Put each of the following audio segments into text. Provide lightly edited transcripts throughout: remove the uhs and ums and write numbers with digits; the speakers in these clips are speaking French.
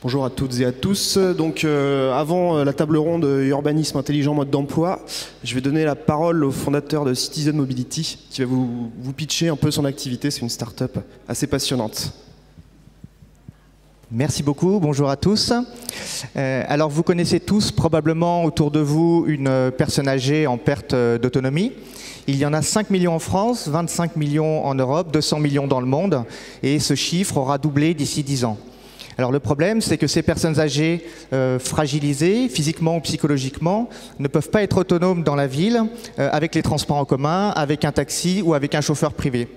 Bonjour à toutes et à tous. Donc, avant la table ronde Urbanisme intelligent mode d'emploi, je vais donner la parole au fondateur de Citizen Mobility qui va vous pitcher un peu son activité. C'est une start-up assez passionnante. Merci beaucoup, bonjour à tous. Alors vous connaissez tous probablement autour de vous une personne âgée en perte d'autonomie. Il y en a 5 millions en France, 25 millions en Europe, 200 millions dans le monde et ce chiffre aura doublé d'ici 10 ans. Alors le problème, c'est que ces personnes âgées fragilisées, physiquement ou psychologiquement, ne peuvent pas être autonomes dans la ville avec les transports en commun, avec un taxi ou avec un chauffeur privé.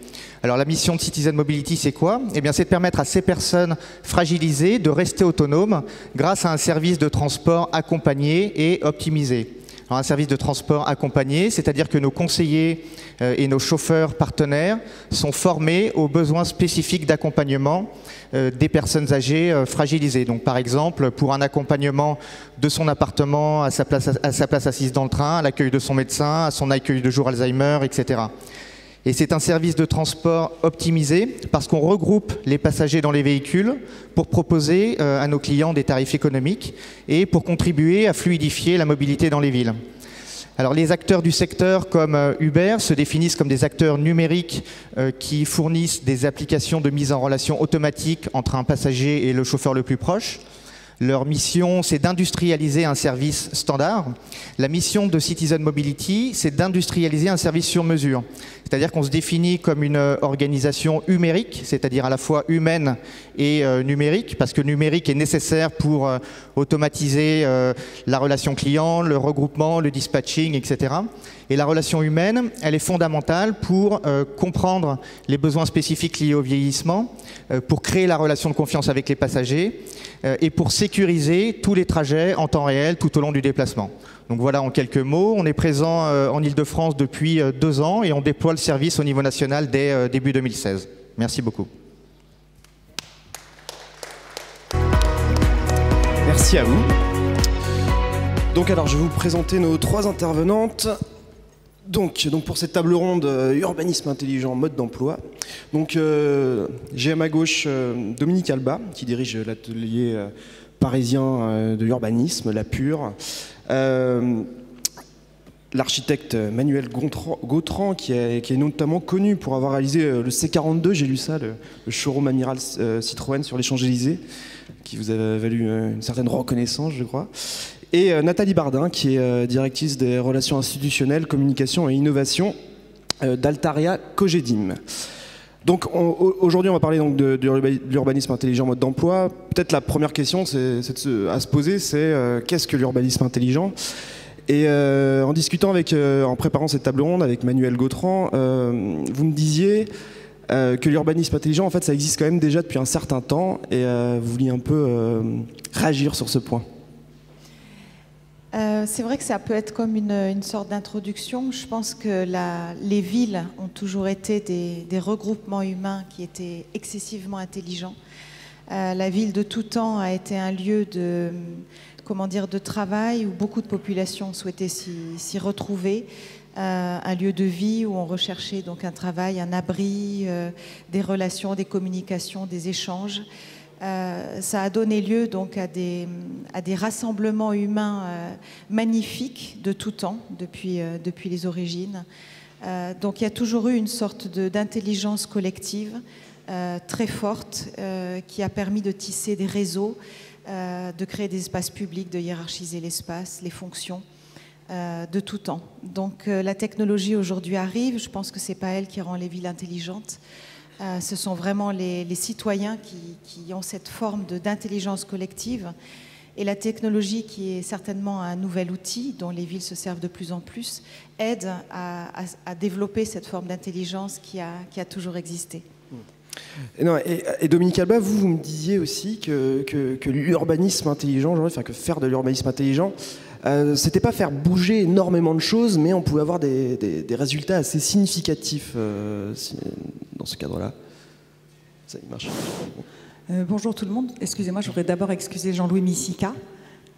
Alors la mission de Citizen Mobility, c'est quoi? Eh bien, c'est de permettre à ces personnes fragilisées de rester autonomes grâce à un service de transport accompagné et optimisé. Alors, un service de transport accompagné, c'est-à-dire que nos conseillers et nos chauffeurs partenaires sont formés aux besoins spécifiques d'accompagnement des personnes âgées fragilisées. Donc par exemple, pour un accompagnement de son appartement à sa place assise dans le train, à l'accueil de son médecin, à son accueil de jour Alzheimer, etc. Et c'est un service de transport optimisé parce qu'on regroupe les passagers dans les véhicules pour proposer à nos clients des tarifs économiques et pour contribuer à fluidifier la mobilité dans les villes. Alors les acteurs du secteur comme Uber se définissent comme des acteurs numériques qui fournissent des applications de mise en relation automatique entre un passager et le chauffeur le plus proche. Leur mission, c'est d'industrialiser un service standard. La mission de Citizen Mobility, c'est d'industrialiser un service sur mesure. C'est-à-dire qu'on se définit comme une organisation numérique, c'est-à-dire à la fois humaine et numérique, parce que numérique est nécessaire pour automatiser la relation client, le regroupement, le dispatching, etc. Et la relation humaine, elle est fondamentale pour comprendre les besoins spécifiques liés au vieillissement, pour créer la relation de confiance avec les passagers et pour sécuriser tous les trajets en temps réel tout au long du déplacement. Donc voilà en quelques mots, on est présent en Ile-de-France depuis 2 ans et on déploie le service au niveau national dès début 2016. Merci beaucoup. Merci à vous. Donc alors je vais vous présenter nos 3 intervenantes. Donc pour cette table ronde Urbanisme intelligent mode d'emploi. Donc j'ai à ma gauche Dominique Alba qui dirige l'atelier parisien de l'urbanisme, la Pure. L'architecte Manuel Gautran qui est notamment connu pour avoir réalisé le C42, j'ai lu ça, le showroom amiral Citroën sur les Champs-Élysées, qui vous a valu une certaine reconnaissance, je crois. Et Nathalie Bardin, qui est directrice des relations institutionnelles, communication et innovation d'Altaria Cogedim. Donc aujourd'hui, on va parler donc de l'urbanisme intelligent mode d'emploi. Peut-être la première question à se poser, c'est qu'est-ce que l'urbanisme intelligent? Et en discutant en préparant cette table ronde avec Manuel Gautran, vous me disiez que l'urbanisme intelligent, en fait, ça existe quand même déjà depuis un certain temps, et vous vouliez un peu réagir sur ce point. C'est vrai que ça peut être comme une sorte d'introduction. Je pense que les villes ont toujours été des regroupements humains qui étaient excessivement intelligents. La ville de tout temps a été un lieu de travail où beaucoup de populations souhaitaient s'y retrouver. Un lieu de vie où on recherchait donc un travail, un abri, des relations, des communications, des échanges. Ça a donné lieu donc à des rassemblements humains magnifiques de tout temps, depuis les origines. Donc il y a toujours eu une sorte d'intelligence collective très forte qui a permis de tisser des réseaux, de créer des espaces publics, de hiérarchiser l'espace, les fonctions de tout temps. Donc la technologie aujourd'hui arrive, je pense que ce n'est pas elle qui rend les villes intelligentes. Ce sont vraiment les citoyens qui ont cette forme d'intelligence collective. Et la technologie, qui est certainement un nouvel outil dont les villes se servent de plus en plus, aide à développer cette forme d'intelligence qui a toujours existé. Et Dominique Alba, vous me disiez aussi que l'urbanisme intelligent, enfin que faire de l'urbanisme intelligent, c'était pas faire bouger énormément de choses, mais on pouvait avoir des résultats assez significatifs dans ce cadre-là. Ça marche. Bonjour tout le monde. Excusez-moi, je voudrais d'abord excuser Jean-Louis Missika,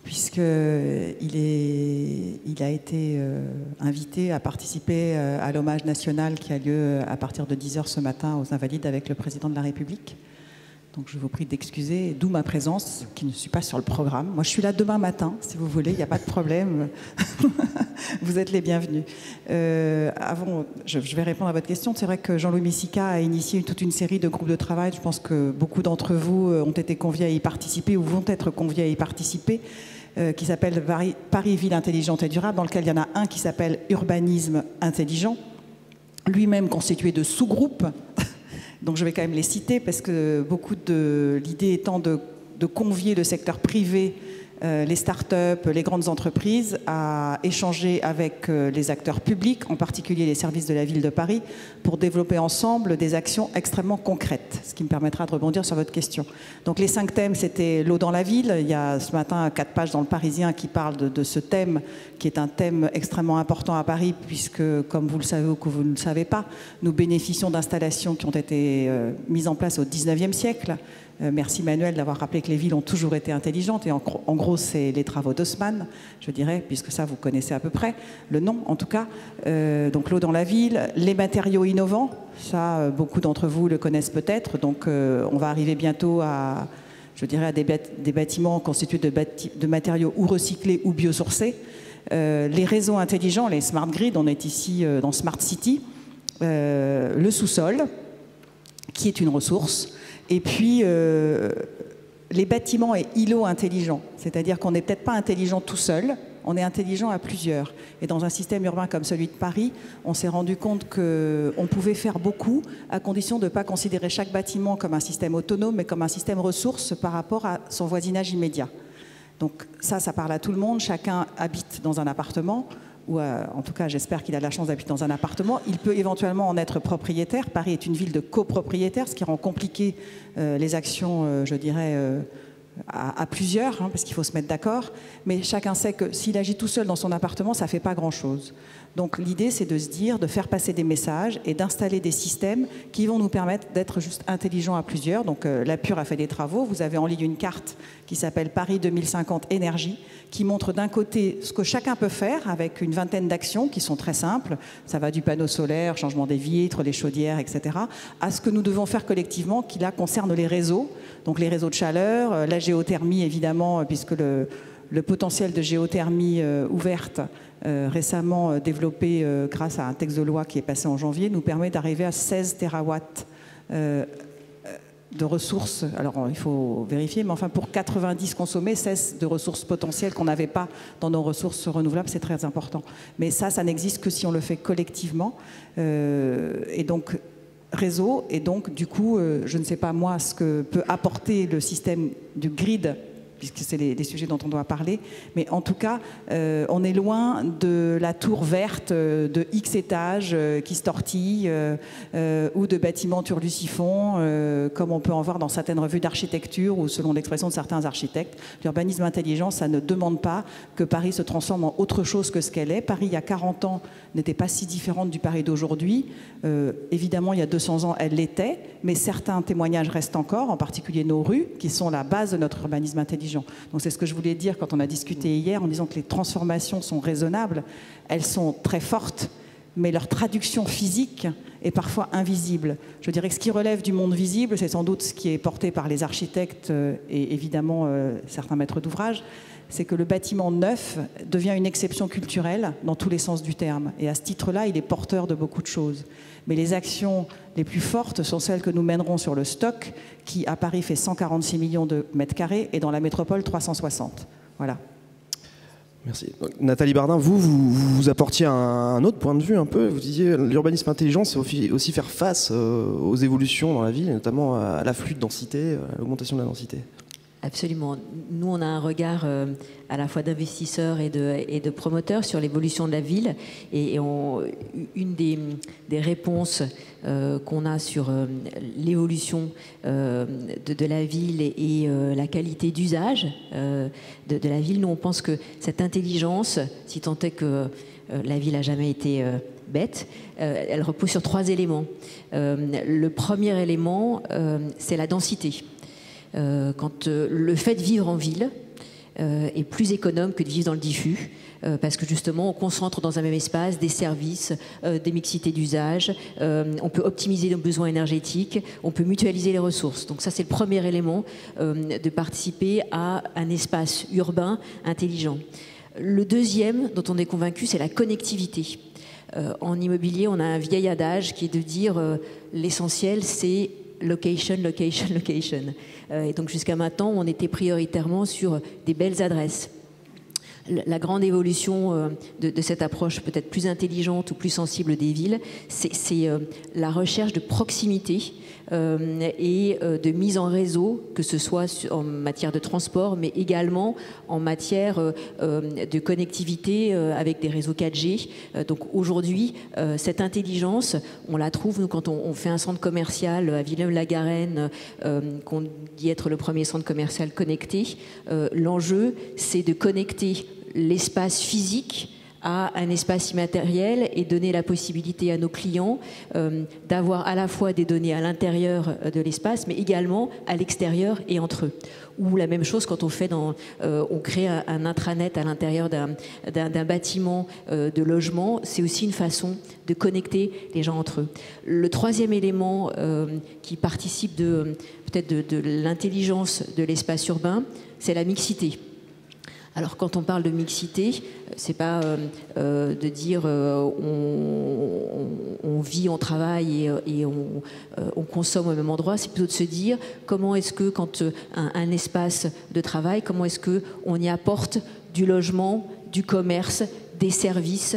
puisqu'il a été invité à participer à l'hommage national qui a lieu à partir de 10 h ce matin aux Invalides avec le président de la République. Donc je vous prie d'excuser, d'où ma présence, qui ne suis pas sur le programme. Moi, je suis là demain matin, si vous voulez, il n'y a pas de problème. Vous êtes les bienvenus. Avant, je vais répondre à votre question. C'est vrai que Jean-Louis Missika a initié toute une série de groupes de travail. Je pense que beaucoup d'entre vous ont été conviés à y participer ou vont être conviés à y participer, qui s'appelle Paris Ville Intelligente et Durable, dans lequel il y en a un qui s'appelle Urbanisme Intelligent, lui-même constitué de sous-groupes. Donc je vais quand même les citer parce que l'idée étant de convier le secteur privé, les start-up, les grandes entreprises à échanger avec les acteurs publics, en particulier les services de la ville de Paris, pour développer ensemble des actions extrêmement concrètes, ce qui me permettra de rebondir sur votre question. Donc les 5 thèmes, c'était l'eau dans la ville. Il y a ce matin 4 pages dans le Parisien qui parlent de ce thème, qui est un thème extrêmement important à Paris, puisque, comme vous le savez ou que vous ne le savez pas, nous bénéficions d'installations qui ont été mises en place au XIXe siècle. Merci Manuel d'avoir rappelé que les villes ont toujours été intelligentes, et en gros c'est les travaux d'Haussmann, je dirais, puisque ça vous connaissez à peu près, le nom en tout cas. Donc l'eau dans la ville, les matériaux innovants, ça beaucoup d'entre vous le connaissent peut-être, donc on va arriver bientôt à, je dirais, à des bâtiments constitués de matériaux ou recyclés ou biosourcés. Les réseaux intelligents, les smart grids, on est ici dans Smart City, le sous-sol, qui est une ressource. Et puis, les bâtiments et îlots intelligents, c'est-à-dire qu'on n'est peut-être pas intelligent tout seul, on est intelligent à plusieurs. Et dans un système urbain comme celui de Paris, on s'est rendu compte qu'on pouvait faire beaucoup à condition de ne pas considérer chaque bâtiment comme un système autonome, mais comme un système ressource par rapport à son voisinage immédiat. Donc ça parle à tout le monde, chacun habite dans un appartement, ou en tout cas j'espère qu'il a la chance d'habiter dans un appartement. Il peut éventuellement en être propriétaire. Paris est une ville de copropriétaires, ce qui rend compliqué les actions, je dirais, à plusieurs, hein, parce qu'il faut se mettre d'accord. Mais chacun sait que s'il agit tout seul dans son appartement, ça ne fait pas grand-chose. Donc l'idée, c'est de se dire, de faire passer des messages et d'installer des systèmes qui vont nous permettre d'être juste intelligents à plusieurs. Donc la Pure a fait des travaux. Vous avez en ligne une carte qui s'appelle Paris 2050 Énergie, qui montre d'un côté ce que chacun peut faire avec une vingtaine d'actions qui sont très simples. Ça va du panneau solaire, changement des vitres, les chaudières, etc., à ce que nous devons faire collectivement, qui là concerne les réseaux. Donc les réseaux de chaleur, la géothermie évidemment, puisque le potentiel de géothermie ouverte récemment développé grâce à un texte de loi qui est passé en janvier nous permet d'arriver à 16 terawatts de ressources. Alors il faut vérifier, mais enfin pour 90 consommés, 16 de ressources potentielles qu'on n'avait pas dans nos ressources renouvelables, c'est très important. Mais ça n'existe que si on le fait collectivement. Et donc réseau, et donc du coup, je ne sais pas moi ce que peut apporter le système du grid, puisque c'est les sujets dont on doit parler, mais en tout cas, on est loin de la tour verte de X étages qui se tortille, ou de bâtiments turlusiphons, comme on peut en voir dans certaines revues d'architecture, ou selon l'expression de certains architectes. L'urbanisme intelligent, ça ne demande pas que Paris se transforme en autre chose que ce qu'elle est. Paris, il y a 40 ans, n'était pas si différente du Paris d'aujourd'hui. Évidemment, il y a 200 ans, elle l'était, mais certains témoignages restent encore, en particulier nos rues, qui sont la base de notre urbanisme intelligent. Donc c'est ce que je voulais dire quand on a discuté hier, en disant que les transformations sont raisonnables, elles sont très fortes, mais leur traduction physique est parfois invisible. Je dirais que ce qui relève du monde visible, c'est sans doute ce qui est porté par les architectes et évidemment certains maîtres d'ouvrage, c'est que le bâtiment neuf devient une exception culturelle dans tous les sens du terme. Et à ce titre-là, il est porteur de beaucoup de choses. Mais les actions les plus fortes sont celles que nous mènerons sur le stock, qui à Paris fait 146 millions de mètres carrés et dans la métropole 360. Voilà. Merci. Donc, Nathalie Bardin, vous apportiez un autre point de vue un peu. Vous disiez l'urbanisme intelligent, c'est aussi faire face aux évolutions dans la ville, et notamment à l'afflux de densité, à l'augmentation de la densité. Absolument. Nous, on a un regard à la fois d'investisseurs et de promoteurs sur l'évolution de la ville. Et une des réponses qu'on a sur l'évolution de la ville et la qualité d'usage de la ville, nous, on pense que cette intelligence, si tant est que la ville n'a jamais été bête, elle repose sur 3 éléments. Le premier élément, c'est la densité. Quand le fait de vivre en ville est plus économe que de vivre dans le diffus, parce que justement on concentre dans un même espace des services, des mixités d'usage, on peut optimiser nos besoins énergétiques, on peut mutualiser les ressources. Donc ça c'est le premier élément de participer à un espace urbain intelligent. Le deuxième dont on est convaincu, c'est la connectivité. En immobilier, on a un vieil adage qui est de dire l'essentiel c'est location, location, location. Et donc jusqu'à maintenant, on était prioritairement sur des belles adresses. La grande évolution de cette approche peut-être plus intelligente ou plus sensible des villes, c'est la recherche de proximité et de mise en réseau, que ce soit en matière de transport, mais également en matière de connectivité avec des réseaux 4G. Donc aujourd'hui, cette intelligence, on la trouve, nous, quand on fait un centre commercial à Villeneuve-la-Garenne, qu'on dit être le premier centre commercial connecté. L'enjeu, c'est de connecter l'espace physique à un espace immatériel et donner la possibilité à nos clients d'avoir à la fois des données à l'intérieur de l'espace, mais également à l'extérieur et entre eux. Ou la même chose quand on fait on crée un intranet à l'intérieur d'un bâtiment de logement, c'est aussi une façon de connecter les gens entre eux. Le troisième élément qui participe peut-être de l'intelligence de l'espace urbain, c'est la mixité. Alors quand on parle de mixité, c'est pas de dire on vit, on travaille et on consomme au même endroit, c'est plutôt de se dire comment est-ce que quand un espace de travail, comment est-ce que on y apporte du logement, du commerce, des services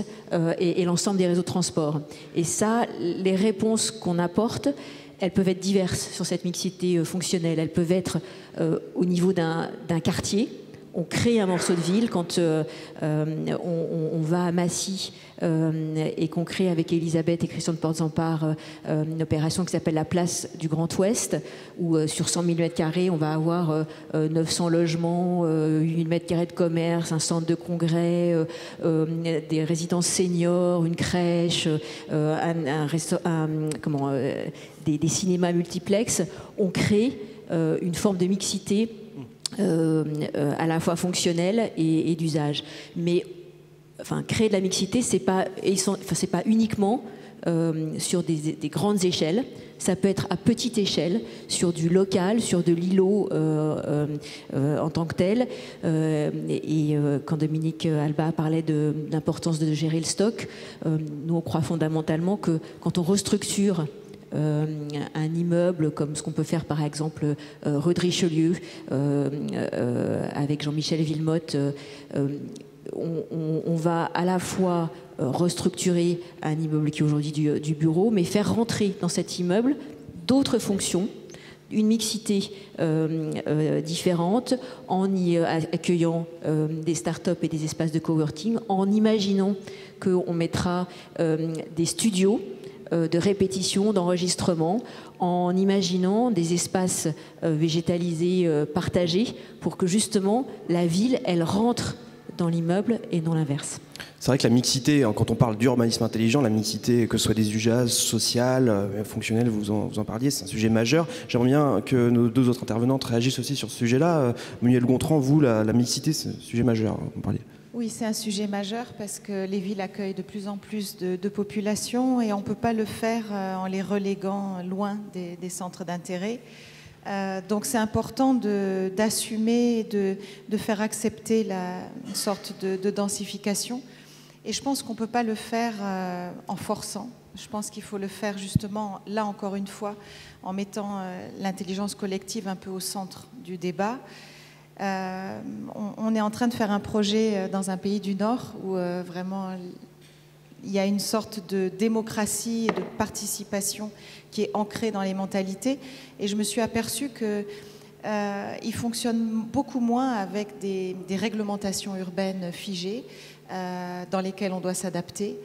et l'ensemble des réseaux de transport. Et ça, les réponses qu'on apporte, elles peuvent être diverses sur cette mixité fonctionnelle. Elles peuvent être au niveau d'un quartier. On crée un morceau de ville quand on va à Massy et qu'on crée avec Elisabeth et Christian de Portzempare une opération qui s'appelle la place du Grand Ouest, où sur 100 000 m², on va avoir 900 logements, 8 000 m² de commerce, un centre de congrès, des résidences seniors, une crèche, des cinémas multiplex. On crée une forme de mixité à la fois fonctionnelle et d'usage. Mais créer de la mixité, c'est pas uniquement sur des grandes échelles. Ça peut être à petite échelle, sur du local, sur de l'îlot en tant que tel. Quand Dominique Alba parlait de l'importance de gérer le stock, nous on croit fondamentalement que quand on restructure un immeuble comme ce qu'on peut faire par exemple rue de Richelieu avec Jean-Michel Villemotte, on va à la fois restructurer un immeuble qui est aujourd'hui du bureau, mais faire rentrer dans cet immeuble d'autres fonctions, une mixité différente, en y accueillant des start-up et des espaces de coworking, en imaginant qu'on mettra des studios de répétition, d'enregistrement, en imaginant des espaces végétalisés partagés pour que justement la ville, elle rentre dans l'immeuble et non l'inverse. C'est vrai que la mixité, quand on parle d'urbanisme intelligent, la mixité, que ce soit des usages sociaux, fonctionnels, vous en parliez, c'est un sujet majeur. J'aimerais bien que nos deux autres intervenantes réagissent aussi sur ce sujet-là. Manuel Gontran, vous, la mixité, c'est un sujet majeur, vous parliez. Oui, c'est un sujet majeur parce que les villes accueillent de plus en plus de population et on ne peut pas le faire en les reléguant loin des centres d'intérêt. Donc c'est important d'assumer, de faire accepter une sorte de densification. Et je pense qu'on ne peut pas le faire en forçant. Je pense qu'il faut le faire justement, là encore une fois, en mettant l'intelligence collective un peu au centre du débat. On est en train de faire un projet dans un pays du Nord où vraiment il y a une sorte de démocratie et de participation qui est ancrée dans les mentalités. Et je me suis aperçue qu'il fonctionne beaucoup moins avec des réglementations urbaines figées dans lesquelles on doit s'adapter.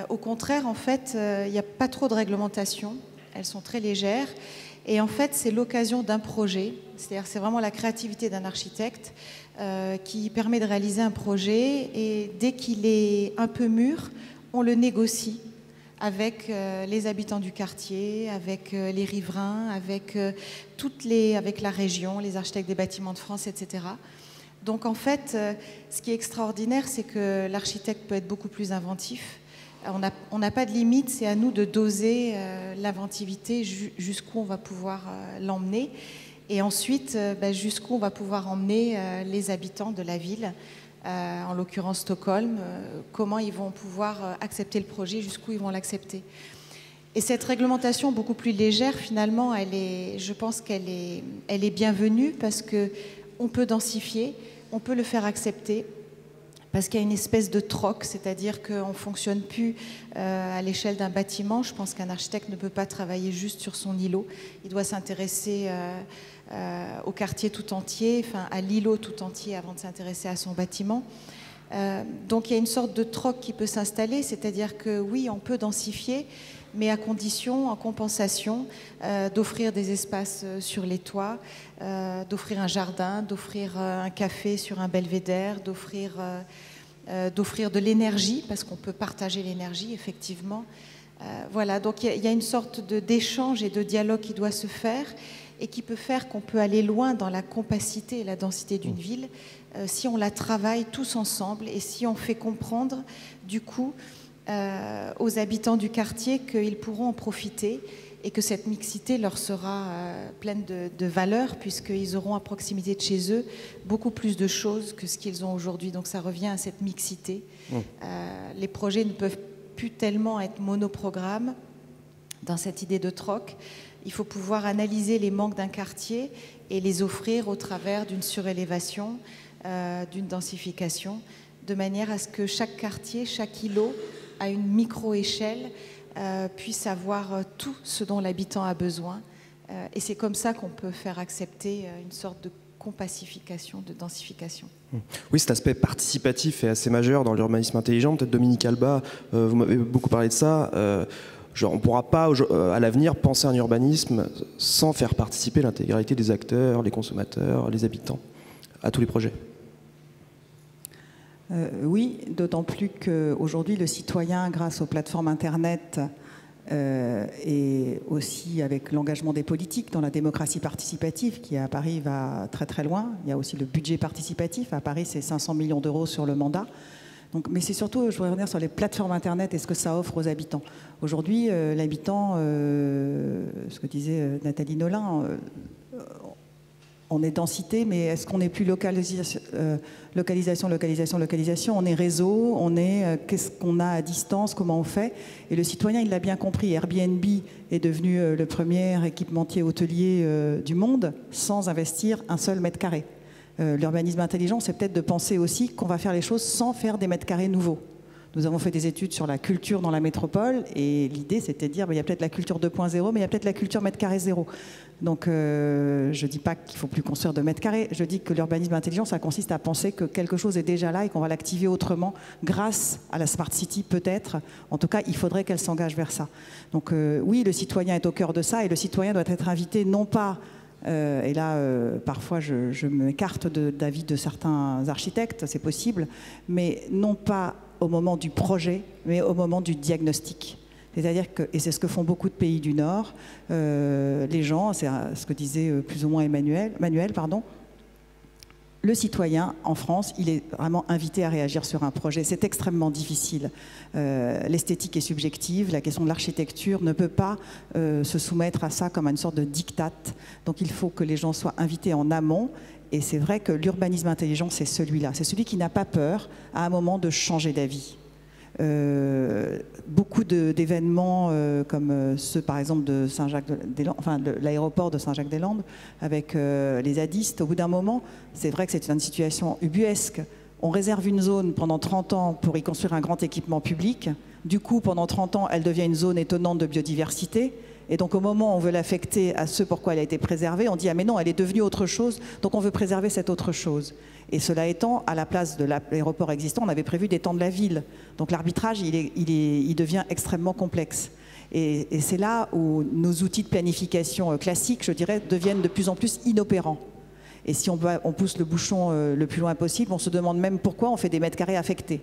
Au contraire, en fait, il n'y a pas trop de réglementations. Elles sont très légères. Et en fait, c'est l'occasion d'un projet, c'est-à-dire c'est vraiment la créativité d'un architecte qui permet de réaliser un projet et dès qu'il est un peu mûr, on le négocie avec les habitants du quartier, avec les riverains, avec la région, les architectes des bâtiments de France, etc. Donc en fait, ce qui est extraordinaire, c'est que l'architecte peut être beaucoup plus inventif. On n'a pas de limite, c'est à nous de doser l'inventivité jusqu'où on va pouvoir l'emmener. Et ensuite, jusqu'où on va pouvoir emmener les habitants de la ville, en l'occurrence Stockholm, comment ils vont pouvoir accepter le projet, jusqu'où ils vont l'accepter. Et cette réglementation beaucoup plus légère, finalement, je pense qu'elle est bienvenue parce qu'on peut densifier, on peut le faire accepter, parce qu'il y a une espèce de troc, c'est-à-dire qu'on ne fonctionne plus à l'échelle d'un bâtiment. Je pense qu'un architecte ne peut pas travailler juste sur son îlot. Il doit s'intéresser au quartier tout entier, enfin à l'îlot tout entier avant de s'intéresser à son bâtiment. Donc il y a une sorte de troc qui peut s'installer, c'est-à-dire que oui, on peut densifier, mais à condition, en compensation, d'offrir des espaces sur les toits, d'offrir un jardin, d'offrir un café sur un belvédère, d'offrir de l'énergie, parce qu'on peut partager l'énergie, effectivement. Voilà, donc il y a une sorte d'échange et de dialogue qui doit se faire et qui peut faire qu'on peut aller loin dans la compacité et la densité d'une ville si on la travaille tous ensemble et si on fait comprendre, du coup, aux habitants du quartier qu'ils pourront en profiter et que cette mixité leur sera pleine de valeur puisqu'ils auront à proximité de chez eux beaucoup plus de choses que ce qu'ils ont aujourd'hui. Donc ça revient à cette mixité. Les projets ne peuvent plus tellement être monoprogrammes dans cette idée de troc. Il faut pouvoir analyser les manques d'un quartier et les offrir au travers d'une surélévation, d'une densification, de manière à ce que chaque quartier, chaque îlot, à une micro-échelle, puisse avoir tout ce dont l'habitant a besoin. Et c'est comme ça qu'on peut faire accepter une sorte de compacification, de densification. Oui, cet aspect participatif est assez majeur dans l'urbanisme intelligent. Peut-être Dominique Alba, vous m'avez beaucoup parlé de ça. On ne pourra pas, à l'avenir, penser un urbanisme sans faire participer l'intégralité des acteurs, les consommateurs, les habitants, à tous les projets. Oui, d'autant plus qu'aujourd'hui, le citoyen, grâce aux plateformes Internet et aussi avec l'engagement des politiques dans la démocratie participative, qui à Paris va très très loin. Il y a aussi le budget participatif. À Paris, c'est 500 millions d'euros sur le mandat. Donc, mais c'est surtout, je voudrais revenir sur les plateformes Internet et ce que ça offre aux habitants. Aujourd'hui, l'habitant, ce que disait Nathalie Nolin, on est densité, mais est-ce qu'on n'est plus localisation, on est réseau, on est qu'est-ce qu'on a à distance, comment on fait. Et le citoyen, il l'a bien compris. Airbnb est devenu le premier équipementier hôtelier du monde sans investir un seul mètre carré. L'urbanisme intelligent, c'est peut-être de penser aussi qu'on va faire les choses sans faire des mètres carrés nouveaux. Nous avons fait des études sur la culture dans la métropole et l'idée c'était de dire il y a peut-être la culture 2.0 mais il y a peut-être la culture mètre carré zéro. Donc je ne dis pas qu'il ne faut plus construire de mètres carrés, je dis que l'urbanisme intelligent ça consiste à penser que quelque chose est déjà là et qu'on va l'activer autrement grâce à la Smart City peut-être. En tout cas il faudrait qu'elle s'engage vers ça. Donc oui, le citoyen est au cœur de ça et le citoyen doit être invité non pas et là, parfois, je m'écarte d'avis de certains architectes, c'est possible, mais non pas au moment du projet, mais au moment du diagnostic. C'est-à-dire que, et c'est ce que font beaucoup de pays du Nord, les gens, c'est ce que disait plus ou moins Manuel, le citoyen en France, il est vraiment invité à réagir sur un projet. C'est extrêmement difficile. L'esthétique est subjective, la question de l'architecture ne peut pas se soumettre à ça comme à une sorte de diktat. Donc il faut que les gens soient invités en amont. Et c'est vrai que l'urbanisme intelligent, c'est celui-là. C'est celui qui n'a pas peur à un moment de changer d'avis. Beaucoup d'événements comme ceux par exemple de Saint-Jacques-des-Landes, enfin de l'aéroport de Saint-Jacques-des-Landes avec les zadistes, au bout d'un moment, c'est vrai que c'est une situation ubuesque. On réserve une zone pendant 30 ans pour y construire un grand équipement public. Du coup, pendant 30 ans, elle devient une zone étonnante de biodiversité. Et donc au moment où on veut l'affecter à ce pourquoi elle a été préservée, on dit « Ah mais non, elle est devenue autre chose, donc on veut préserver cette autre chose ». Et cela étant, à la place de l'aéroport existant, on avait prévu d'étendre la ville. Donc l'arbitrage, il devient extrêmement complexe. Et c'est là où nos outils de planification classiques, je dirais, deviennent de plus en plus inopérants. Et si on pousse le bouchon le plus loin possible, on se demande même pourquoi on fait des mètres carrés affectés.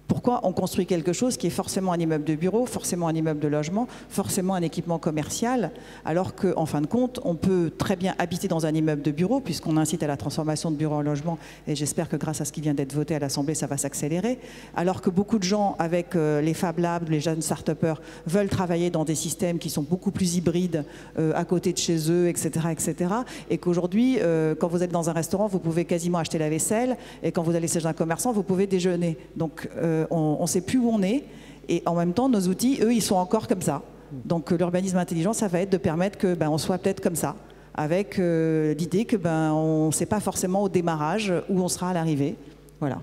Pourquoi on construit quelque chose qui est forcément un immeuble de bureau, forcément un immeuble de logement, forcément un équipement commercial, alors qu'en fin de compte, on peut très bien habiter dans un immeuble de bureau, puisqu'on incite à la transformation de bureaux en logement, et j'espère que grâce à ce qui vient d'être voté à l'Assemblée, ça va s'accélérer, alors que beaucoup de gens, avec les Fab Labs, les jeunes start-upers, veulent travailler dans des systèmes qui sont beaucoup plus hybrides, à côté de chez eux, etc., etc., et qu'aujourd'hui, quand vous êtes dans un restaurant, vous pouvez quasiment acheter la vaisselle, et quand vous allez chez un commerçant, vous pouvez déjeuner. Donc, on ne sait plus où on est, et en même temps, nos outils, eux, ils sont encore comme ça. Donc l'urbanisme intelligent, ça va être de permettre que on soit peut-être comme ça, avec l'idée que on ne sait pas forcément au démarrage où on sera à l'arrivée. Voilà.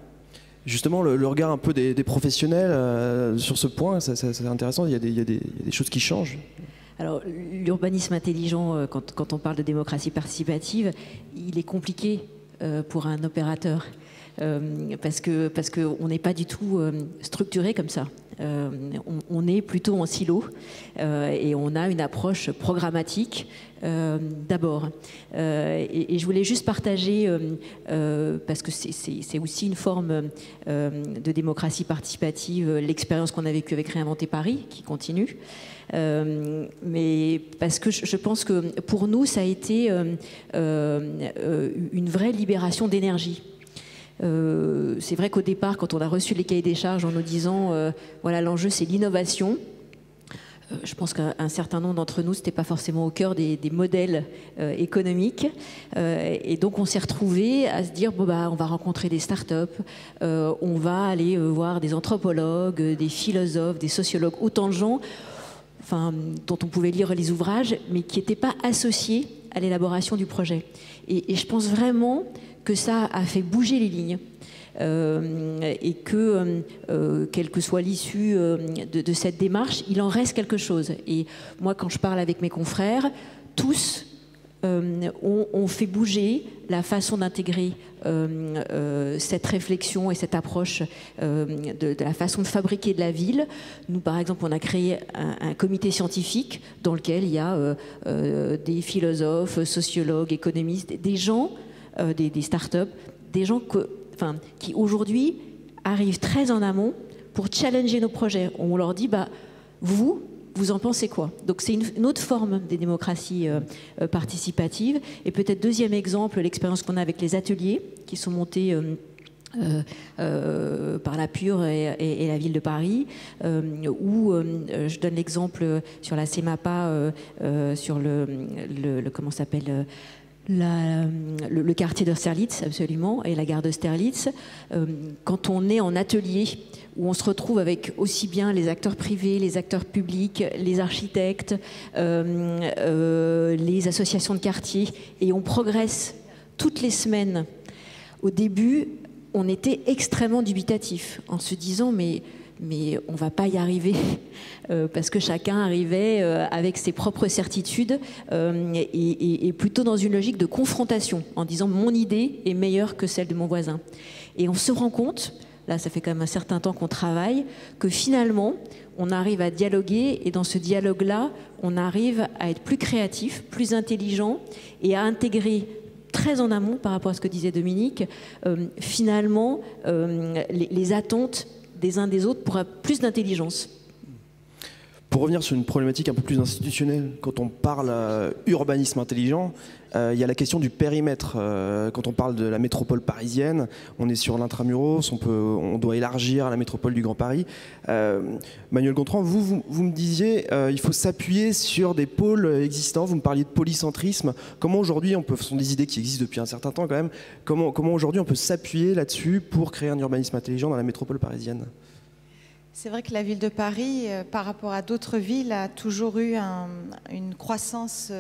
Justement, le regard un peu des professionnels sur ce point, c'est intéressant, il y a des choses qui changent. Alors, l'urbanisme intelligent, quand on parle de démocratie participative, il est compliqué pour un opérateur. Parce qu'on n'est pas du tout structuré comme ça. On est plutôt en silo et on a une approche programmatique d'abord. Et je voulais juste partager, parce que c'est aussi une forme de démocratie participative, l'expérience qu'on a vécue avec Réinventer Paris, qui continue. Mais parce que je pense que pour nous, ça a été une vraie libération d'énergie. C'est vrai qu'au départ, quand on a reçu les cahiers des charges en nous disant voilà, l'enjeu c'est l'innovation, je pense qu'un certain nombre d'entre nous, c'était pas forcément au cœur des modèles économiques, et donc on s'est retrouvés à se dire bon, on va rencontrer des startups, on va aller voir des anthropologues, des philosophes, des sociologues, autant de gens dont on pouvait lire les ouvrages, mais qui n'étaient pas associés à l'élaboration du projet. Et je pense vraiment que ça a fait bouger les lignes et que, quelle que soit l'issue de cette démarche, il en reste quelque chose. Et moi, quand je parle avec mes confrères, tous ont fait bouger la façon d'intégrer cette réflexion et cette approche de la façon de fabriquer de la ville. Nous, par exemple, on a créé un comité scientifique dans lequel il y a des philosophes, sociologues, économistes, des gens, des startups, des gens qui aujourd'hui arrivent très en amont pour challenger nos projets. On leur dit, vous en pensez quoi? Donc c'est une autre forme des démocraties participatives. Et peut-être deuxième exemple, l'expérience qu'on a avec les ateliers qui sont montés par la Pure et la ville de Paris, où je donne l'exemple sur la CEMAPA, sur comment s'appelle le quartier d'Austerlitz, absolument, et la gare d'Austerlitz. Quand on est en atelier, où on se retrouve avec aussi bien les acteurs privés, les acteurs publics, les architectes, les associations de quartier, et on progresse toutes les semaines. Au début, on était extrêmement dubitatif, en se disant mais on ne va pas y arriver, parce que chacun arrivait avec ses propres certitudes et plutôt dans une logique de confrontation, en disant mon idée est meilleure que celle de mon voisin. Et on se rend compte, là ça fait quand même un certain temps qu'on travaille, que finalement on arrive à dialoguer, et dans ce dialogue-là, on arrive à être plus créatif, plus intelligent, et à intégrer très en amont par rapport à ce que disait Dominique, finalement les attentes des uns des autres pour plus d'intelligence. Pour revenir sur une problématique un peu plus institutionnelle, quand on parle urbanisme intelligent, il y a la question du périmètre. Quand on parle de la métropole parisienne, on est sur l'intramuros, on doit élargir la métropole du Grand Paris. Manuel Gontran, vous me disiez il faut s'appuyer sur des pôles existants, vous me parliez de polycentrisme. Comment aujourd'hui, ce sont des idées qui existent depuis un certain temps quand même, comment aujourd'hui on peut s'appuyer là-dessus pour créer un urbanisme intelligent dans la métropole parisienne ? C'est vrai que la ville de Paris, par rapport à d'autres villes, a toujours eu une croissance,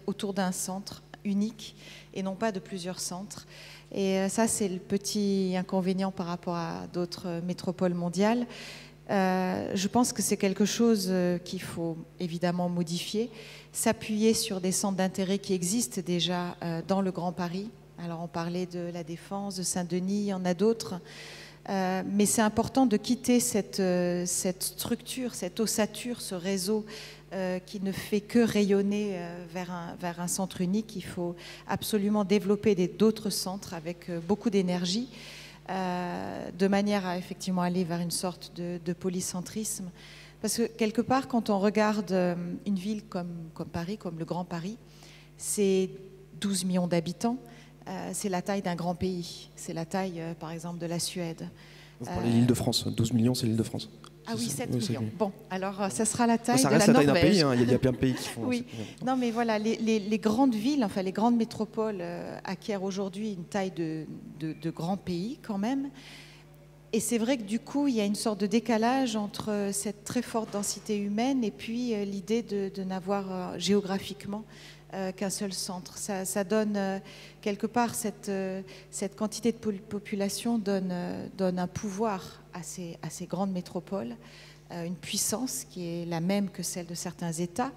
autour d'un centre unique et non pas de plusieurs centres. Et ça, c'est le petit inconvénient par rapport à d'autres métropoles mondiales. Je pense que c'est quelque chose qu'il faut évidemment modifier, s'appuyer sur des centres d'intérêt qui existent déjà dans le Grand Paris. Alors on parlait de la Défense, de Saint-Denis, il y en a d'autres. Mais c'est important de quitter cette structure, cette ossature, ce réseau qui ne fait que rayonner vers un centre unique. Il faut absolument développer d'autres centres avec beaucoup d'énergie. de manière à effectivement aller vers une sorte de polycentrisme. Parce que quelque part, quand on regarde une ville comme Paris, comme le Grand Paris, c'est 12 millions d'habitants, c'est la taille d'un grand pays, c'est la taille par exemple de la Suède. Vous parlez de l'Île-de-France, 12 millions c'est l'Île-de-France. Ah oui, 7 millions. Bon, alors ça sera la taille de la Norvège. Ça reste la taille d'un pays, hein. Il y a plein de pays qui font... Oui, non mais voilà, les grandes villes, enfin les grandes métropoles acquièrent aujourd'hui une taille de grands pays quand même. Et c'est vrai que du coup, il y a une sorte de décalage entre cette très forte densité humaine et puis l'idée de n'avoir géographiquement qu'un seul centre. Ça donne quelque part, cette quantité de population donne un pouvoir à ces grandes métropoles, une puissance qui est la même que celle de certains États.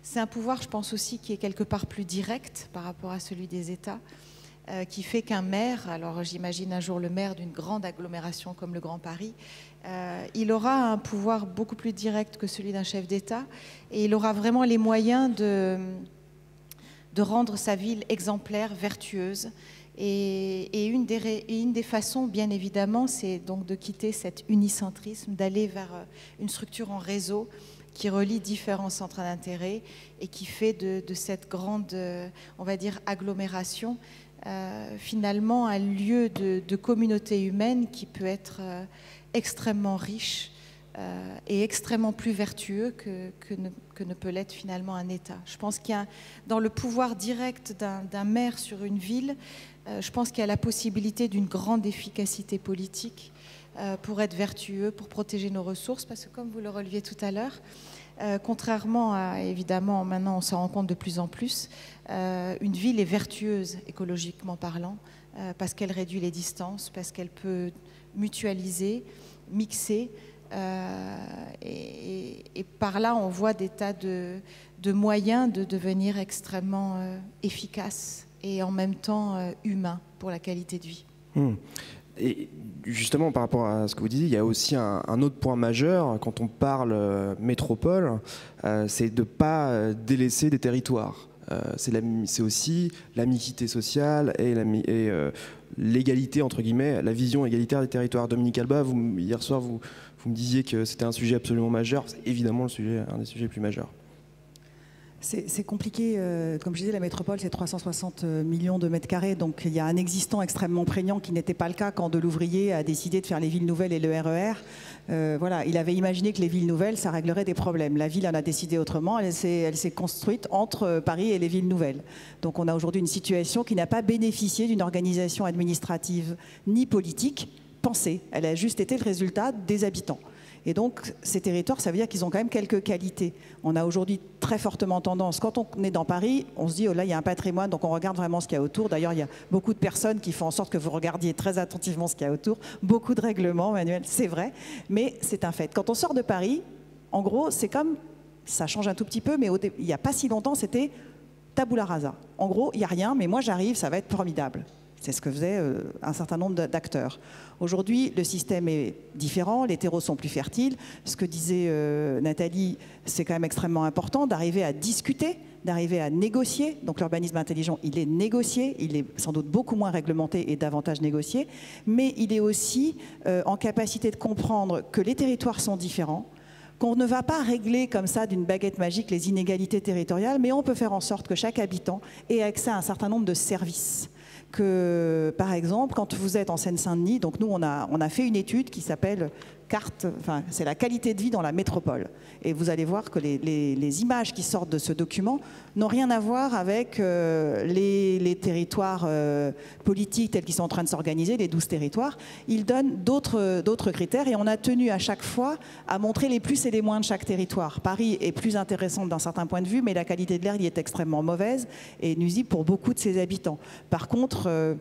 C'est un pouvoir, je pense aussi, qui est quelque part plus direct par rapport à celui des États, qui fait qu'un maire, alors j'imagine un jour le maire d'une grande agglomération comme le Grand Paris, il aura un pouvoir beaucoup plus direct que celui d'un chef d'État et il aura vraiment les moyens de rendre sa ville exemplaire, vertueuse. Et une des façons, bien évidemment, c'est donc de quitter cet unicentrisme, d'aller vers une structure en réseau qui relie différents centres d'intérêt et qui fait de cette grande, on va dire, agglomération, finalement un lieu de communauté humaine qui peut être extrêmement riche et extrêmement plus vertueux que ne peut l'être finalement un État. Je pense qu'il y a, dans le pouvoir direct d'un maire sur une ville, je pense qu'il y a la possibilité d'une grande efficacité politique pour être vertueux, pour protéger nos ressources, parce que comme vous le releviez tout à l'heure, contrairement à, évidemment, maintenant on s'en rend compte de plus en plus, une ville est vertueuse écologiquement parlant, parce qu'elle réduit les distances, parce qu'elle peut mutualiser, mixer, et par là on voit des tas de moyens de devenir extrêmement efficaces et en même temps humains pour la qualité de vie. Et justement, par rapport à ce que vous disiez, il y a aussi un autre point majeur quand on parle métropole, c'est de ne pas délaisser des territoires. C'est aussi l'amicité sociale et l'égalité, entre guillemets, la vision égalitaire des territoires. Dominique Alba, hier soir, vous me disiez que c'était un sujet absolument majeur. C'est évidemment un des sujets les plus majeurs. C'est compliqué. Comme je disais, la métropole, c'est 360 millions de mètres carrés. Donc, il y a un existant extrêmement prégnant qui n'était pas le cas quand Delouvrier a décidé de faire les villes nouvelles et le RER. Voilà, il avait imaginé que les villes nouvelles, ça réglerait des problèmes. La ville en a décidé autrement. Elle s'est construite entre Paris et les villes nouvelles. Donc, on a aujourd'hui une situation qui n'a pas bénéficié d'une organisation administrative ni politique pensée. Elle a juste été le résultat des habitants. Et donc, ces territoires, ça veut dire qu'ils ont quand même quelques qualités. On a aujourd'hui très fortement tendance, quand on est dans Paris, on se dit, oh là, il y a un patrimoine, donc on regarde vraiment ce qu'il y a autour. D'ailleurs, il y a beaucoup de personnes qui font en sorte que vous regardiez très attentivement ce qu'il y a autour. Beaucoup de règlements, Manuel, c'est vrai, mais c'est un fait. Quand on sort de Paris, en gros, c'est comme, ça change un tout petit peu, mais il n'y a pas si longtemps, c'était tabula rasa. En gros, il n'y a rien, mais moi j'arrive, ça va être formidable. C'est ce que faisaient un certain nombre d'acteurs. Aujourd'hui, le système est différent, les terreaux sont plus fertiles. Ce que disait Nathalie, c'est quand même extrêmement important d'arriver à discuter, d'arriver à négocier. Donc l'urbanisme intelligent, il est négocié, il est sans doute beaucoup moins réglementé et davantage négocié, mais il est aussi en capacité de comprendre que les territoires sont différents, qu'on ne va pas régler comme ça d'une baguette magique les inégalités territoriales, mais on peut faire en sorte que chaque habitant ait accès à un certain nombre de services. Que, par exemple, quand vous êtes en Seine-Saint-Denis, donc nous on a fait une étude qui s'appelle c'est la qualité de vie dans la métropole. Et vous allez voir que les images qui sortent de ce document n'ont rien à voir avec les territoires politiques tels qu'ils sont en train de s'organiser, les 12 territoires. Ils donnent d'autres critères et on a tenu à chaque fois à montrer les plus et les moins de chaque territoire. Paris est plus intéressante d'un certain point de vue, mais la qualité de l'air y est extrêmement mauvaise et nuisible pour beaucoup de ses habitants. Par contre,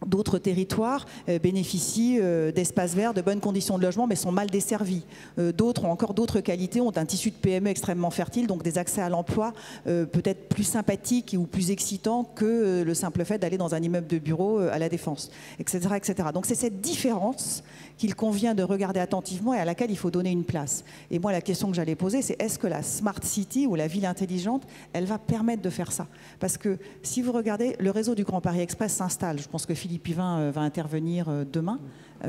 d'autres territoires bénéficient d'espaces verts, de bonnes conditions de logement, mais sont mal desservis. D'autres ont encore d'autres qualités, ont un tissu de PME extrêmement fertile, donc des accès à l'emploi peut-être plus sympathiques ou plus excitants que le simple fait d'aller dans un immeuble de bureau à La Défense, etc. etc. Donc c'est cette différence qu'il convient de regarder attentivement et à laquelle il faut donner une place. Et moi, la question que j'allais poser, c'est est-ce que la Smart City ou la ville intelligente, elle va permettre de faire ça? Parce que si vous regardez, le réseau du Grand Paris Express s'installe. Je pense que Philippe Yvain va intervenir demain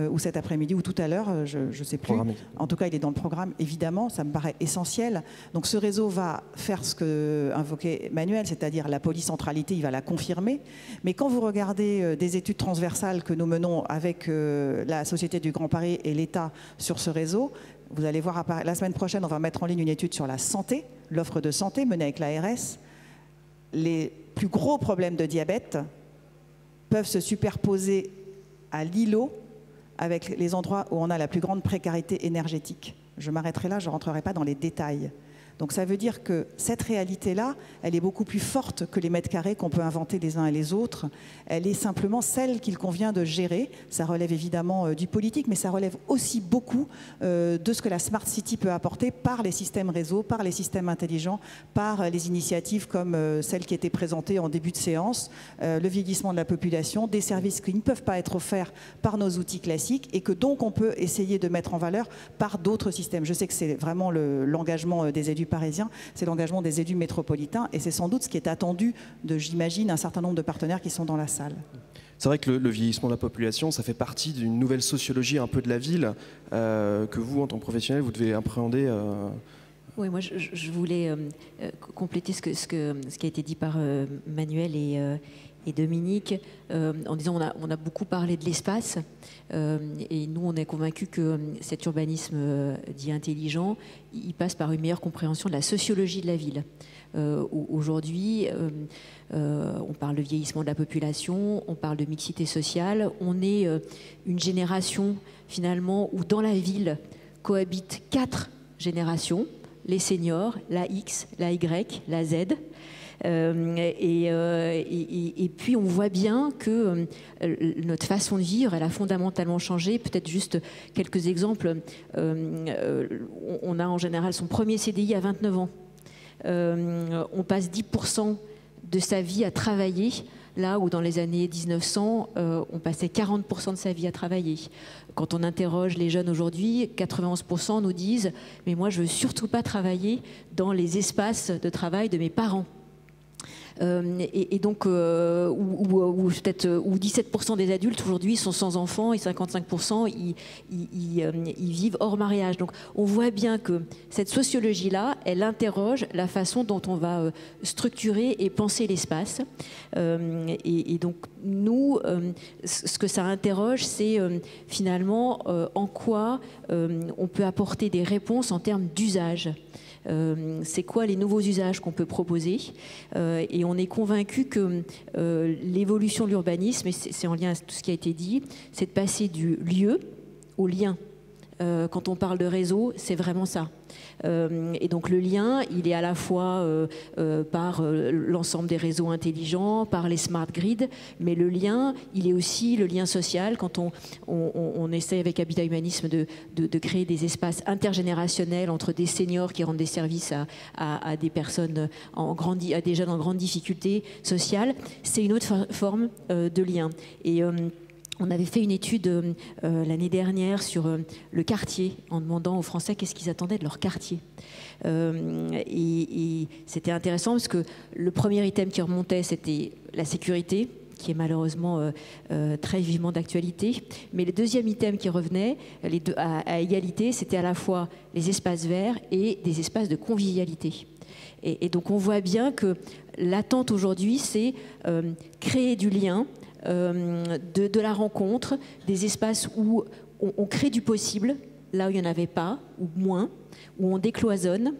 ou cet après-midi ou tout à l'heure, je ne sais plus. En tout cas, il est dans le programme, évidemment, ça me paraît essentiel. Donc ce réseau va faire ce que invoquait Emmanuel, c'est-à-dire la polycentralité, il va la confirmer. Mais quand vous regardez des études transversales que nous menons avec la Société du Grand Paris et l'État sur ce réseau, vous allez voir, la semaine prochaine, on va mettre en ligne une étude sur la santé, l'offre de santé menée avec l'ARS. Les plus gros problèmes de diabète peuvent se superposer à l'îlot avec les endroits où on a la plus grande précarité énergétique. Je m'arrêterai là, je ne rentrerai pas dans les détails. Donc ça veut dire que cette réalité-là, elle est beaucoup plus forte que les mètres carrés qu'on peut inventer les uns et les autres. Elle est simplement celle qu'il convient de gérer. Ça relève évidemment du politique, mais ça relève aussi beaucoup de ce que la Smart City peut apporter par les systèmes réseau, par les systèmes intelligents, par les initiatives comme celles qui étaient présentées en début de séance, le vieillissement de la population, des services qui ne peuvent pas être offerts par nos outils classiques et que donc on peut essayer de mettre en valeur par d'autres systèmes. Je sais que c'est vraiment l'engagement des élus parisiens, c'est l'engagement des élus métropolitains et c'est sans doute ce qui est attendu de, j'imagine, un certain nombre de partenaires qui sont dans la salle. C'est vrai que le vieillissement de la population, ça fait partie d'une nouvelle sociologie un peu de la ville que vous, en tant que professionnel, vous devez appréhender. Oui, moi je voulais compléter ce qui a été dit par Manuel et Dominique, en disant on a beaucoup parlé de l'espace et nous on est convaincus que cet urbanisme dit intelligent, il passe par une meilleure compréhension de la sociologie de la ville. Aujourd'hui, on parle de vieillissement de la population, on parle de mixité sociale, on est une génération finalement où dans la ville cohabitent 4 générations, les seniors, la X, la Y, la Z. Et puis on voit bien que notre façon de vivre, elle a fondamentalement changé. Peut-être juste quelques exemples. On a en général son premier CDI à 29 ans. On passe 10% de sa vie à travailler, là où dans les années 1900, on passait 40% de sa vie à travailler. Quand on interroge les jeunes aujourd'hui, 91% nous disent « mais moi je veux surtout pas travailler dans les espaces de travail de mes parents ». Et donc, ou 17% des adultes aujourd'hui sont sans enfants et 55% ils vivent hors mariage. Donc on voit bien que cette sociologie-là, elle interroge la façon dont on va structurer et penser l'espace. Et donc nous, ce que ça interroge, c'est finalement en quoi on peut apporter des réponses en termes d'usage. C'est quoi les nouveaux usages qu'on peut proposer et on est convaincu que l'évolution de l'urbanisme, et c'est en lien avec tout ce qui a été dit, c'est de passer du lieu au lien. Quand on parle de réseau, c'est vraiment ça. Et donc le lien, il est à la fois par l'ensemble des réseaux intelligents, par les smart grids, mais le lien, il est aussi le lien social. Quand on essaie avec Habitat Humanisme de créer des espaces intergénérationnels entre des seniors qui rendent des services à des personnes, à des jeunes en grande difficulté sociale, c'est une autre forme de lien. Et on avait fait une étude l'année dernière sur le quartier, en demandant aux Français qu'est-ce qu'ils attendaient de leur quartier. Et c'était intéressant parce que le premier item qui remontait, c'était la sécurité, qui est malheureusement très vivement d'actualité. Mais le deuxième item qui revenait, les deux, à égalité, c'était à la fois les espaces verts et des espaces de convivialité. Et donc on voit bien que l'attente aujourd'hui, c'est créer du lien, de la rencontre, des espaces où on crée du possible, là où il n'y en avait pas, ou moins, où on décloisonne,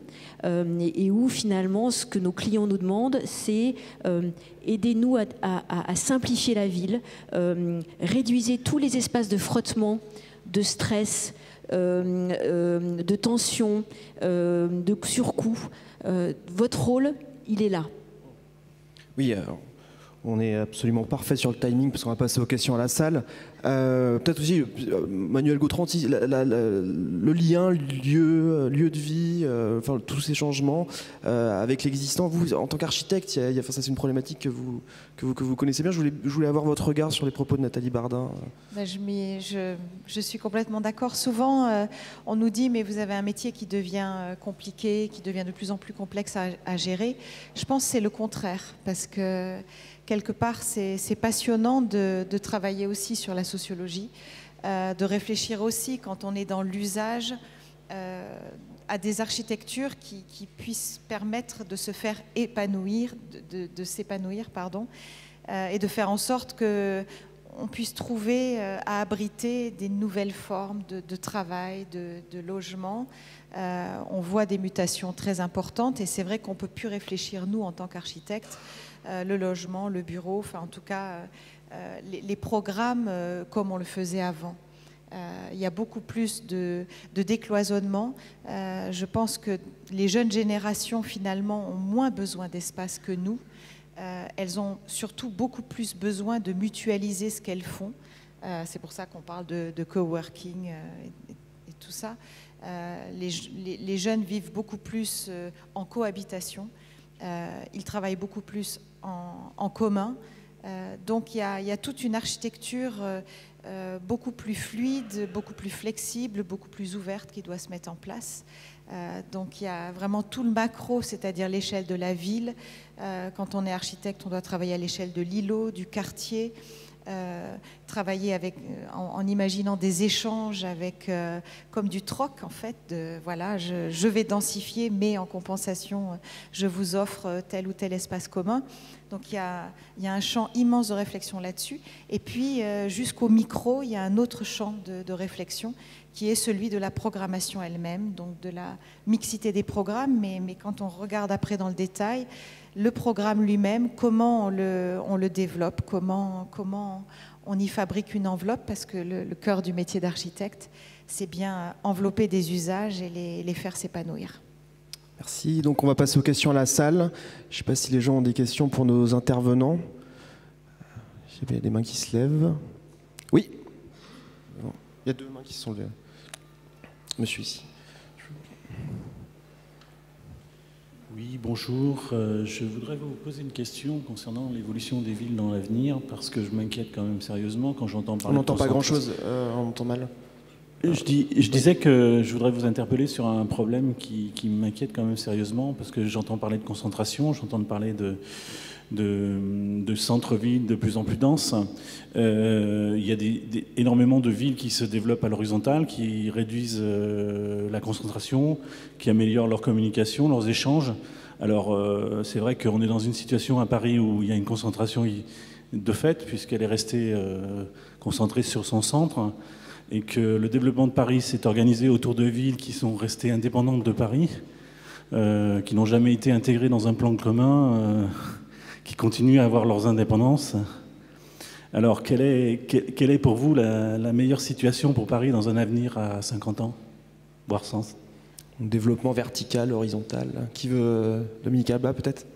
et où finalement ce que nos clients nous demandent, c'est aidez-nous à simplifier la ville, réduisez tous les espaces de frottement, de stress, de tension, de surcoût. Votre rôle, il est là. Oui, alors, on est absolument parfait sur le timing parce qu'on va passer aux questions à la salle. Peut-être aussi, Manuel Gautran, le lien, lieu de vie, enfin, tous ces changements avec l'existant. Vous, en tant qu'architecte, ça c'est une problématique que vous connaissez bien. Je voulais avoir votre regard sur les propos de Nathalie Bardin. Ben, je suis complètement d'accord. Souvent, on nous dit, mais vous avez un métier qui devient compliqué, qui devient de plus en plus complexe à gérer. Je pense que c'est le contraire, parce que quelque part, c'est passionnant de travailler aussi sur la sociologie, de réfléchir aussi, quand on est dans l'usage, à des architectures qui puissent permettre de se faire épanouir, de s'épanouir, pardon, et de faire en sorte qu'on puisse trouver à abriter des nouvelles formes de travail, de logement. On voit des mutations très importantes et c'est vrai qu'on ne peut plus réfléchir, nous, en tant qu'architectes, le logement, le bureau, enfin en tout cas les programmes comme on le faisait avant. Il y a beaucoup plus de décloisonnement. Je pense que les jeunes générations, finalement, ont moins besoin d'espace que nous. Elles ont surtout beaucoup plus besoin de mutualiser ce qu'elles font. C'est pour ça qu'on parle de coworking et tout ça. Les jeunes vivent beaucoup plus en cohabitation. Ils travaillent beaucoup plus en commun. Donc il y a toute une architecture beaucoup plus fluide, beaucoup plus flexible, beaucoup plus ouverte qui doit se mettre en place. Donc il y a vraiment tout le macro, c'est-à-dire l'échelle de la ville. Quand on est architecte, on doit travailler à l'échelle de l'îlot, du quartier, travailler avec, en imaginant des échanges avec, comme du troc en fait. Voilà, je vais densifier, mais en compensation, je vous offre tel ou tel espace commun. Donc il y a un champ immense de réflexion là-dessus. Et puis jusqu'au micro, il y a un autre champ de réflexion qui est celui de la programmation elle-même, donc de la mixité des programmes. Mais quand on regarde après dans le détail, le programme lui-même, comment on le développe, comment on y fabrique une enveloppe, parce que le cœur du métier d'architecte, c'est bien envelopper des usages et les faire s'épanouir. Merci. Donc on va passer aux questions à la salle. Je ne sais pas si les gens ont des questions pour nos intervenants. Il y a des mains qui se lèvent. Oui. Il y a deux mains qui se sont levées. Monsieur ici. Oui, bonjour. Je voudrais vous poser une question concernant l'évolution des villes dans l'avenir, parce que je m'inquiète quand même sérieusement quand j'entends parler. On n'entend pas grand-chose, on entend mal. Je disais que je voudrais vous interpeller sur un problème qui m'inquiète quand même sérieusement, parce que j'entends parler de concentration, j'entends parler de centres-villes de plus en plus denses. Il y a énormément de villes qui se développent à l'horizontale, qui réduisent la concentration, qui améliorent leur communication, leurs échanges. Alors c'est vrai qu'on est dans une situation à Paris où il y a une concentration de fait, puisqu'elle est restée concentrée sur son centre, et que le développement de Paris s'est organisé autour de villes qui sont restées indépendantes de Paris, qui n'ont jamais été intégrées dans un plan commun, qui continuent à avoir leurs indépendances. Alors, quelle est pour vous la meilleure situation pour Paris dans un avenir à 50 ans, voire 100 ? Développement vertical, horizontal. Qui veut Dominique Alba, peut-être ?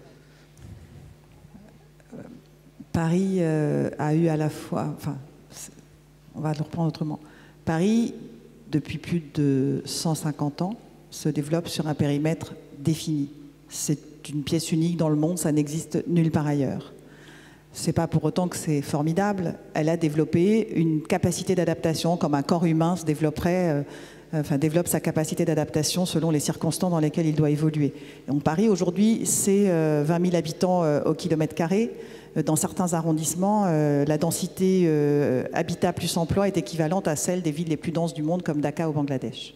Paris a eu à la fois... Enfin, on va le reprendre autrement. Paris, depuis plus de 150 ans, se développe sur un périmètre défini. C'est une pièce unique dans le monde, ça n'existe nulle part ailleurs. C'est pas pour autant que c'est formidable. Elle a développé une capacité d'adaptation, comme un corps humain se développerait, développe sa capacité d'adaptation selon les circonstances dans lesquelles il doit évoluer. Donc Paris, aujourd'hui, c'est 20 000 habitants au kilomètre carré. Dans certains arrondissements, la densité habitat plus emploi est équivalente à celle des villes les plus denses du monde, comme Dhaka au Bangladesh.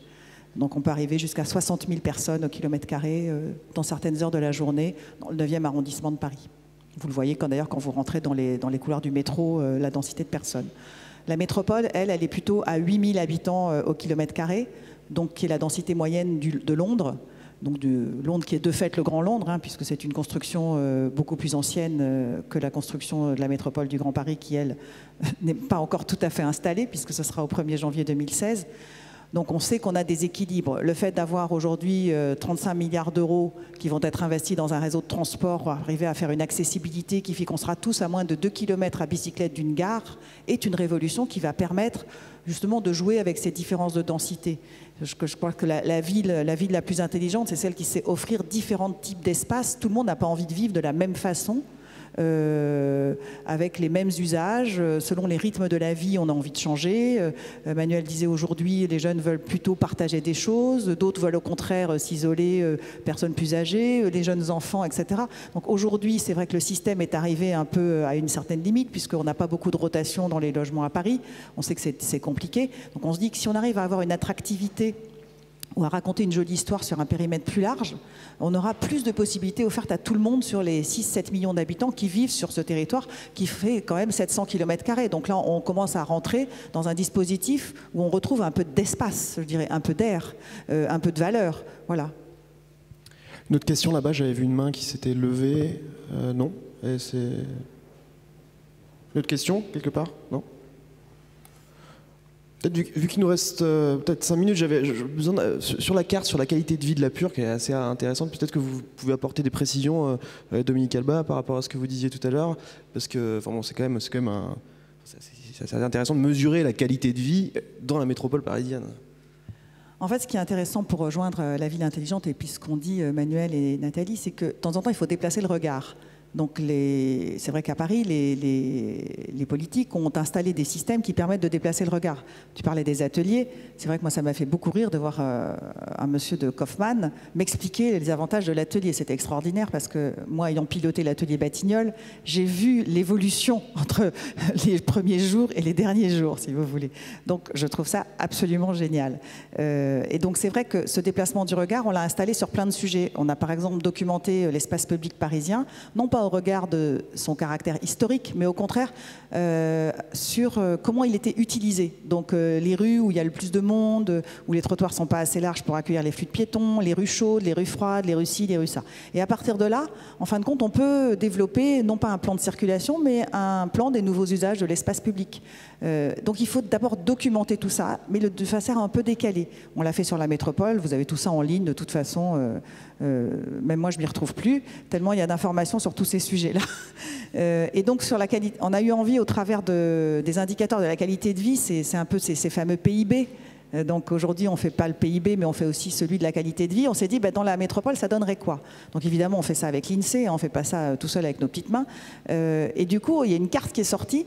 Donc on peut arriver jusqu'à 60 000 personnes au kilomètre carré dans certaines heures de la journée, dans le 9e arrondissement de Paris. Vous le voyez d'ailleurs quand vous rentrez dans les couloirs du métro, la densité de personnes. La métropole, elle est plutôt à 8 000 habitants au kilomètre carré, donc qui est la densité moyenne de Londres. Donc Londres qui est de fait le Grand Londres, puisque c'est une construction beaucoup plus ancienne que la construction de la métropole du Grand Paris, qui, elle, n'est pas encore tout à fait installée, puisque ce sera au 1er janvier 2016. Donc on sait qu'on a des équilibres. Le fait d'avoir aujourd'hui 35 milliards d'euros qui vont être investis dans un réseau de transport pour arriver à faire une accessibilité qui fait qu'on sera tous à moins de 2 km à bicyclette d'une gare est une révolution qui va permettre justement de jouer avec ces différences de densité. Je crois que la ville la plus intelligente, c'est celle qui sait offrir différents types d'espaces. Tout le monde n'a pas envie de vivre de la même façon. avec les mêmes usages. Selon les rythmes de la vie, on a envie de changer. Manuel disait aujourd'hui, les jeunes veulent plutôt partager des choses, d'autres veulent au contraire s'isoler, personnes plus âgées, les jeunes enfants, etc. Donc aujourd'hui, c'est vrai que le système est arrivé un peu à une certaine limite, puisqu'on n'a pas beaucoup de rotation dans les logements à Paris. On sait que c'est compliqué. Donc on se dit que si on arrive à avoir une attractivité ou à raconter une jolie histoire sur un périmètre plus large, on aura plus de possibilités offertes à tout le monde sur les 6-7 millions d'habitants qui vivent sur ce territoire qui fait quand même 700 km². Donc là, on commence à rentrer dans un dispositif où on retrouve un peu d'espace, je dirais, un peu d'air, un peu de valeur. Voilà. Une autre question là-bas, j'avais vu une main qui s'était levée. Non. Et c'est... Une autre question, quelque part? Non. Peut-être vu qu'il nous reste peut-être 5 minutes, j'avais besoin sur la carte, sur la qualité de vie de la Pure, qui est assez intéressante. Peut-être que vous pouvez apporter des précisions, Dominique Alba, par rapport à ce que vous disiez tout à l'heure, parce que enfin bon, c'est quand même c'est intéressant de mesurer la qualité de vie dans la métropole parisienne. En fait, ce qui est intéressant pour rejoindre la ville intelligente, et puis ce qu'ont dit Manuel et Nathalie, c'est que de temps en temps, il faut déplacer le regard. Donc c'est vrai qu'à Paris, les politiques ont installé des systèmes qui permettent de déplacer le regard. Tu parlais des ateliers. C'est vrai que moi, ça m'a fait beaucoup rire de voir un monsieur de Kaufmann m'expliquer les avantages de l'atelier. C'était extraordinaire parce que moi, ayant piloté l'atelier Batignolles, j'ai vu l'évolution entre les premiers jours et les derniers jours, si vous voulez. Donc, je trouve ça absolument génial. Et donc, c'est vrai que ce déplacement du regard, on l'a installé sur plein de sujets. On a par exemple documenté l'espace public parisien, non pas au regard de son caractère historique, mais au contraire sur comment il était utilisé. Donc les rues où il y a le plus de monde, où les trottoirs ne sont pas assez larges pour accueillir les flux de piétons, les rues chaudes, les rues froides, les rues ci, les rues ça. Et à partir de là, en fin de compte, on peut développer non pas un plan de circulation, mais un plan des nouveaux usages de l'espace public. Donc il faut d'abord documenter tout ça, mais de façon un peu décalée. On l'a fait sur la métropole, vous avez tout ça en ligne de toute façon. Même moi je ne m'y retrouve plus, tellement il y a d'informations sur tous ces sujets-là. Et donc sur la qualité, on a eu envie au travers des indicateurs de la qualité de vie, c'est un peu ces fameux PIB. Donc aujourd'hui on ne fait pas le PIB, mais on fait aussi celui de la qualité de vie. On s'est dit, dans la métropole, ça donnerait quoi? Donc évidemment on fait ça avec l'INSEE, on ne fait pas ça tout seul avec nos petites mains. Et du coup il y a une carte qui est sortie,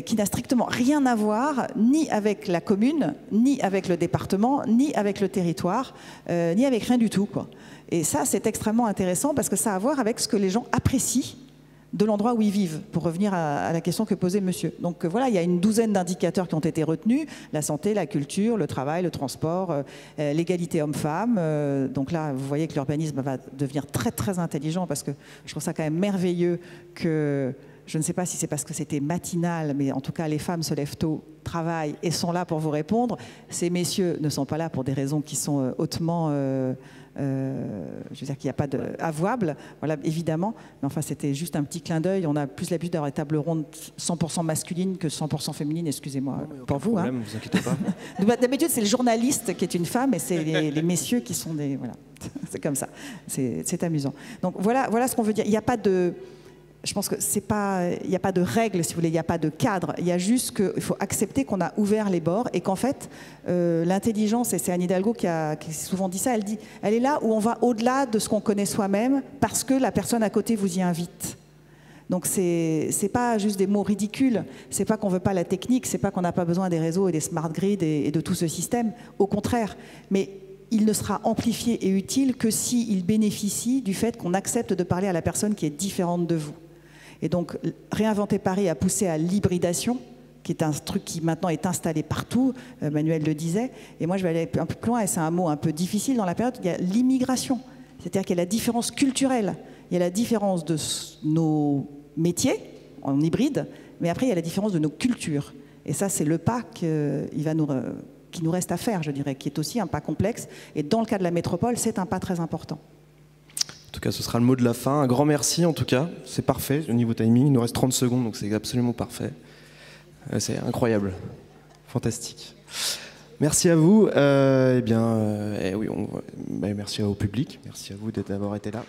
qui n'a strictement rien à voir ni avec la commune, ni avec le département, ni avec le territoire, ni avec rien du tout, quoi. Et ça, c'est extrêmement intéressant parce que ça a à voir avec ce que les gens apprécient de l'endroit où ils vivent, pour revenir à la question que posait monsieur. Donc voilà, il y a une douzaine d'indicateurs qui ont été retenus, la santé, la culture, le travail, le transport, l'égalité homme-femme. Donc là, vous voyez que l'urbanisme va devenir très très intelligent parce que je trouve ça quand même merveilleux que... Je ne sais pas si c'est parce que c'était matinal, mais en tout cas, les femmes se lèvent tôt, travaillent et sont là pour vous répondre. Ces messieurs ne sont pas là pour des raisons qui sont hautement... je veux dire qu'il n'y a pas d'avouable, voilà, évidemment. Mais enfin, c'était juste un petit clin d'œil. On a plus l'habitude d'avoir des tables rondes 100% masculines que 100% féminines, excusez-moi pour vous. Problème, vous inquiétez pas. D'habitude, c'est le journaliste qui est une femme et c'est les messieurs qui sont des... Voilà, c'est comme ça. C'est amusant. Donc voilà ce qu'on veut dire. Il n'y a pas de... Je pense que c'est pas, il n'y a pas de règles, si vous voulez, il n'y a pas de cadre. Il y a juste qu'il faut accepter qu'on a ouvert les bords et qu'en fait, l'intelligence, et c'est Anne Hidalgo qui a souvent dit ça, elle est là où on va au-delà de ce qu'on connaît soi-même parce que la personne à côté vous y invite. Donc c'est pas juste des mots ridicules, c'est pas qu'on veut pas la technique, c'est pas qu'on n'a pas besoin des réseaux et des smart grids et de tout ce système, au contraire. Mais il ne sera amplifié et utile que s'il bénéficie du fait qu'on accepte de parler à la personne qui est différente de vous. Et donc, Réinventer Paris a poussé à l'hybridation, qui est un truc qui maintenant est installé partout, Manuel le disait. Et moi, je vais aller un peu plus loin, et c'est un mot un peu difficile dans la période, il y a l'immigration. C'est-à-dire qu'il y a la différence culturelle, il y a la différence de nos métiers, en hybride, mais après, il y a la différence de nos cultures. Et ça, c'est le pas qui nous reste à faire, je dirais, qui est aussi un pas complexe. Et dans le cas de la métropole, c'est un pas très important. En tout cas, ce sera le mot de la fin. Un grand merci en tout cas. C'est parfait au niveau timing. Il nous reste 30 secondes, donc c'est absolument parfait. C'est incroyable. Fantastique. Merci à vous. Oui, merci au public. Merci à vous d'avoir été là.